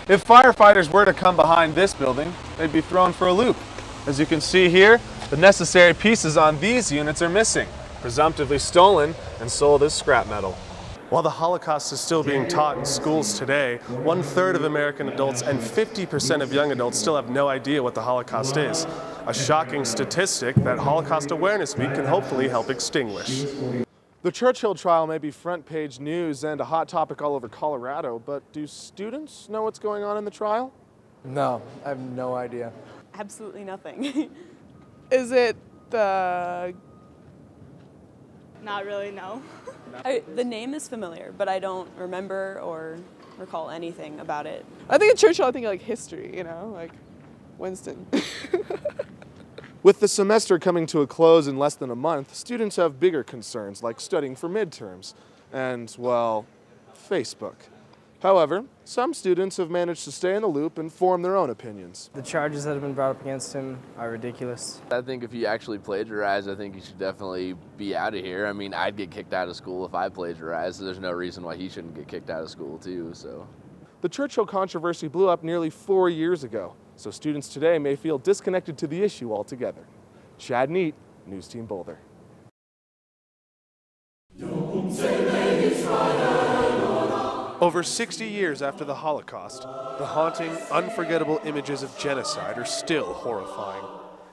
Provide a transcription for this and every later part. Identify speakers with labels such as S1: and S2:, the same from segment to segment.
S1: If firefighters were to come behind this building, they'd be thrown for a loop. As you can see here, the necessary pieces on these units are missing, presumptively stolen and sold as scrap metal. While the Holocaust is still being taught in schools today, 1/3 of American adults and 50% of young adults still have no idea what the Holocaust is. A shocking statistic that Holocaust Awareness Week can hopefully help extinguish. The Churchill trial may be front-page news and a hot topic all over Colorado, but do students know what's going on in the trial?
S2: No, I have no idea.
S3: Absolutely nothing.
S4: Is it the...
S3: Not really, no. The name is familiar, but I don't remember or recall anything about it.
S4: I think at Churchill, I think like history, you know, like Winston.
S1: With the semester coming to a close in less than a month, students have bigger concerns like studying for midterms and, well, Facebook. However, some students have managed to stay in the loop and form their own opinions.
S2: The charges that have been brought up against him are ridiculous.
S5: I think if you actually plagiarize, I think you should definitely be out of here. I mean, I'd get kicked out of school if I plagiarized, so there's no reason why he shouldn't get kicked out of school too, so.
S1: The Churchill controversy blew up nearly 4 years ago, so students today may feel disconnected to the issue altogether. Chad Neidt, NewsTeam Boulder. Over 60 years after the Holocaust, the haunting, unforgettable images of genocide are still horrifying.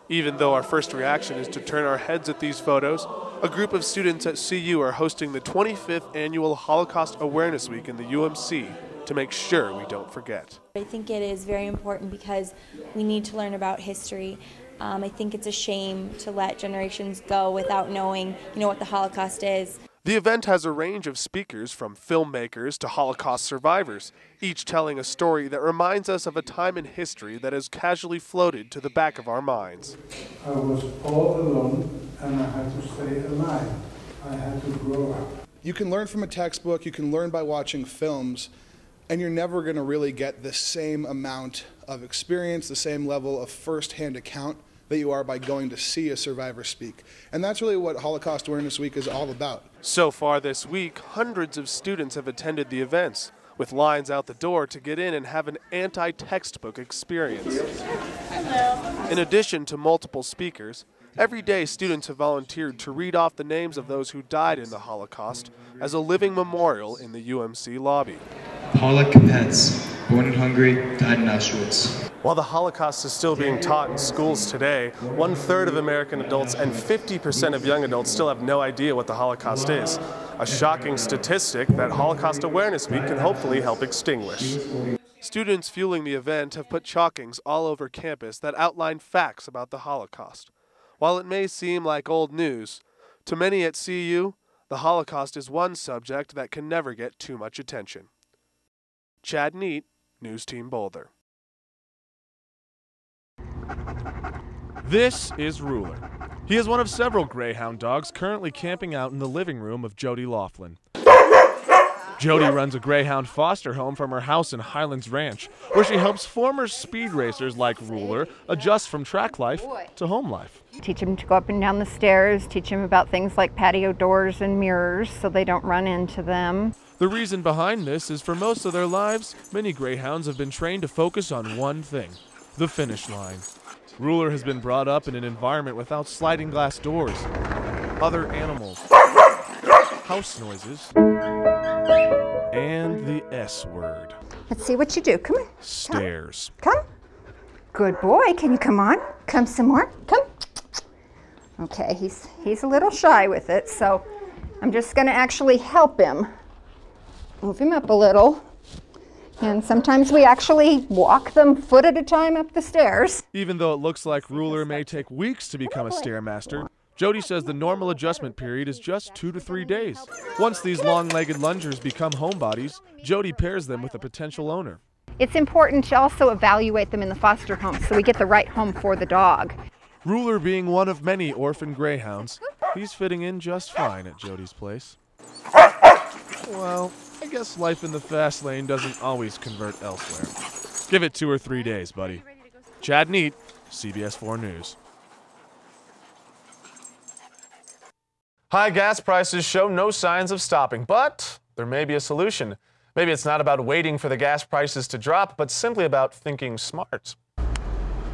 S1: Even though our first reaction is to turn our heads at these photos, a group of students at CU are hosting the 25th Annual Holocaust Awareness Week in the UMC to make sure we don't forget.
S6: I think it is very important because we need to learn about history. I think it's a shame to let generations go without knowing, what the Holocaust is.
S1: The event has a range of speakers from filmmakers to Holocaust survivors, each telling a story that reminds us of a time in history that has casually floated to the back of our minds.
S7: I was all alone and I had to stay alive. I had to grow up.
S8: You can learn from a textbook, you can learn by watching films, and you're never going to really get the same amount of experience, the same level of first-hand account that you are by going to see a survivor speak. And that's really what Holocaust Awareness Week is all about.
S1: So far this week, hundreds of students have attended the events, with lines out the door to get in and have an anti-textbook experience. Hello. In addition to multiple speakers, every day students have volunteered to read off the names of those who died in the Holocaust as a living memorial in the UMC lobby.
S9: Paula Kapetz, born in Hungary, died in Auschwitz.
S1: While the Holocaust is still being taught in schools today, 1/3 of American adults and 50% of young adults still have no idea what the Holocaust is. A shocking statistic that Holocaust Awareness Week can hopefully help extinguish. Students fueling the event have put chalkings all over campus that outline facts about the Holocaust. While it may seem like old news, to many at CU, the Holocaust is one subject that can never get too much attention. Chad Neidt, NewsTeam Boulder. This is Ruler. He is one of several Greyhound dogs currently camping out in the living room of Jody Laughlin. Jody runs a Greyhound foster home from her house in Highlands Ranch, where she helps former speed racers like Ruler adjust from track life to home life.
S10: Teach them to go up and down the stairs, teach them about things like patio doors and mirrors so they don't run into them.
S1: The reason behind this is for most of their lives, many Greyhounds have been trained to focus on one thing, the finish line. Ruler has been brought up in an environment without sliding glass doors, other animals, house noises, and the S word.
S10: Let's see what you do. Come on.
S1: Stairs.
S10: Come. Good boy. Can you come on? Come some more. Come. Okay, he's a little shy with it, so I'm just going to actually help him. Move him up a little. And sometimes we actually walk them foot at a time up the stairs.
S1: Even though it looks like Ruler may take weeks to become a stairmaster, Jody says the normal adjustment period is just 2 to 3 days. Once these long-legged lungers become homebodies, Jody pairs them with a potential owner.
S10: It's important to also evaluate them in the foster home so we get the right home for the dog.
S1: Ruler being one of many orphan Greyhounds, he's fitting in just fine at Jody's place. Well, I guess life in the fast lane doesn't always convert elsewhere. Give it 2 or 3 days, buddy. Chad Neidt, CBS 4 News. High gas prices show no signs of stopping, but there may be a solution. Maybe it's not about waiting for the gas prices to drop, but simply about thinking smart.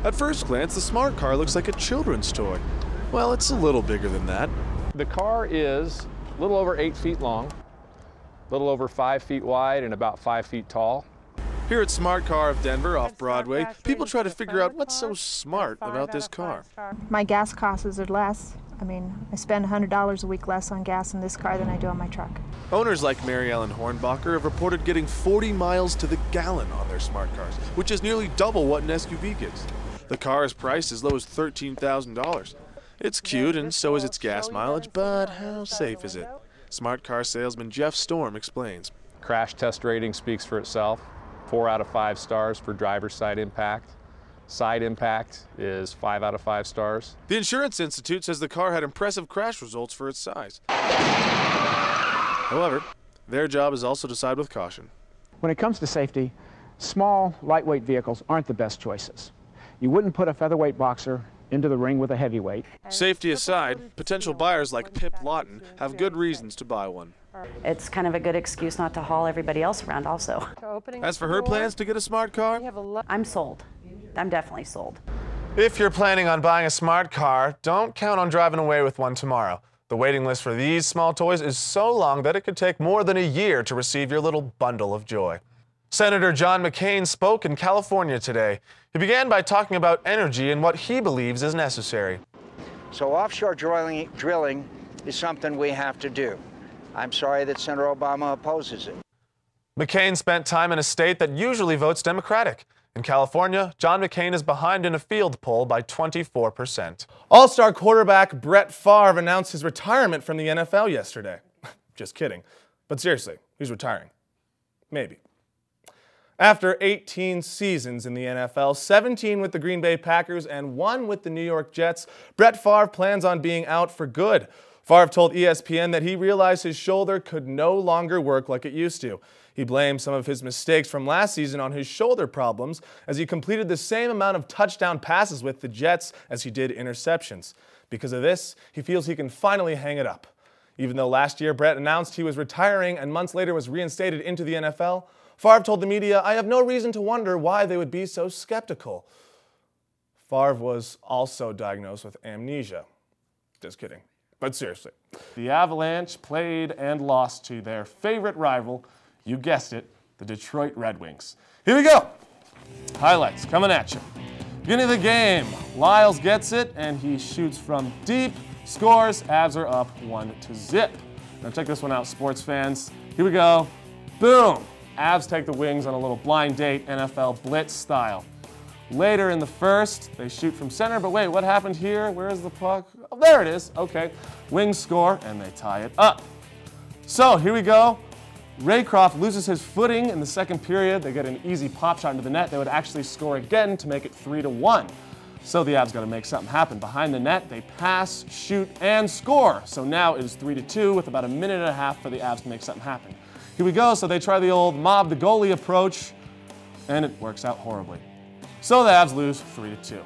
S1: At first glance, the smart car looks like a children's toy. Well, it's a little bigger than that.
S11: The car is a little over 8 feet long, a little over 5 feet wide, and about 5 feet tall.
S1: Here at Smart Car of Denver off Broadway, people try to figure out what's so smart about this car.
S12: My gas costs are less. I mean, I spend $100 a week less on gas in this car than I do on my truck.
S1: Owners like Mary Ellen Hornbacher have reported getting 40 miles to the gallon on their smart cars, which is nearly double what an SUV gets. The car is priced as low as $13,000. It's cute, and so is its gas mileage, but how safe is it? Smart car salesman Jeff Storm explains.
S11: Crash test rating speaks for itself. 4 out of 5 stars for driver's side impact. Side impact is 5 out of 5 stars.
S1: The Insurance Institute says the car had impressive crash results for its size. However, their job is also to side with caution.
S13: When it comes to safety, small, lightweight vehicles aren't the best choices. You wouldn't put a featherweight boxer into the ring with a heavyweight.
S1: Safety aside, potential buyers like Pip Lawton have good reasons to buy one.
S14: It's kind of a good excuse not to haul everybody else around also.
S1: As for her plans to get a smart car,
S14: I'm sold. I'm definitely sold.
S1: if you're planning on buying a smart car, don't count on driving away with one tomorrow. The waiting list for these small toys is so long that it could take more than a year to receive your little bundle of joy. Senator John McCain spoke in California today. He began by talking about energy and what he believes is necessary.
S15: So offshore drilling is something we have to do. I'm sorry that Senator Obama opposes it.
S1: McCain spent time in a state that usually votes Democratic. In California, John McCain is behind in a field poll by 24%. All-star quarterback Brett Favre announced his retirement from the NFL yesterday. Just kidding. But seriously, he's retiring. Maybe. After 18 seasons in the NFL, 17 with the Green Bay Packers and 1 with the New York Jets, Brett Favre plans on being out for good. Favre told ESPN that he realized his shoulder could no longer work like it used to. He blamed some of his mistakes from last season on his shoulder problems as he completed the same amount of touchdown passes with the Jets as he did interceptions. Because of this, he feels he can finally hang it up. Even though last year Brett announced he was retiring and months later was reinstated into the NFL, Favre told the media, "I have no reason to wonder why they would be so skeptical." Favre was also diagnosed with amnesia. Just kidding. But seriously.
S16: The Avalanche played and lost to their favorite rival, you guessed it, the Detroit Red Wings. Here we go. Highlights coming at you. Beginning of the game, Lyles gets it and he shoots from deep, scores, Avs are up 1-0. Now check this one out, sports fans. Here we go. Boom. Avs take the Wings on a little blind date, NFL blitz style. Later in the first, they shoot from center, but wait, what happened here? Where is the puck? Oh, there it is. Okay. Wings score, and they tie it up. So here we go. Raycroft loses his footing in the second period. They get an easy pop shot into the net. They would actually score again to make it 3-1. So the Avs got to make something happen. Behind the net, they pass, shoot, and score. So now it is 3-2 with about a minute and a half for the Avs to make something happen. Here we go. So they try the old mob the goalie approach, and it works out horribly. So the Avs lose 3-2.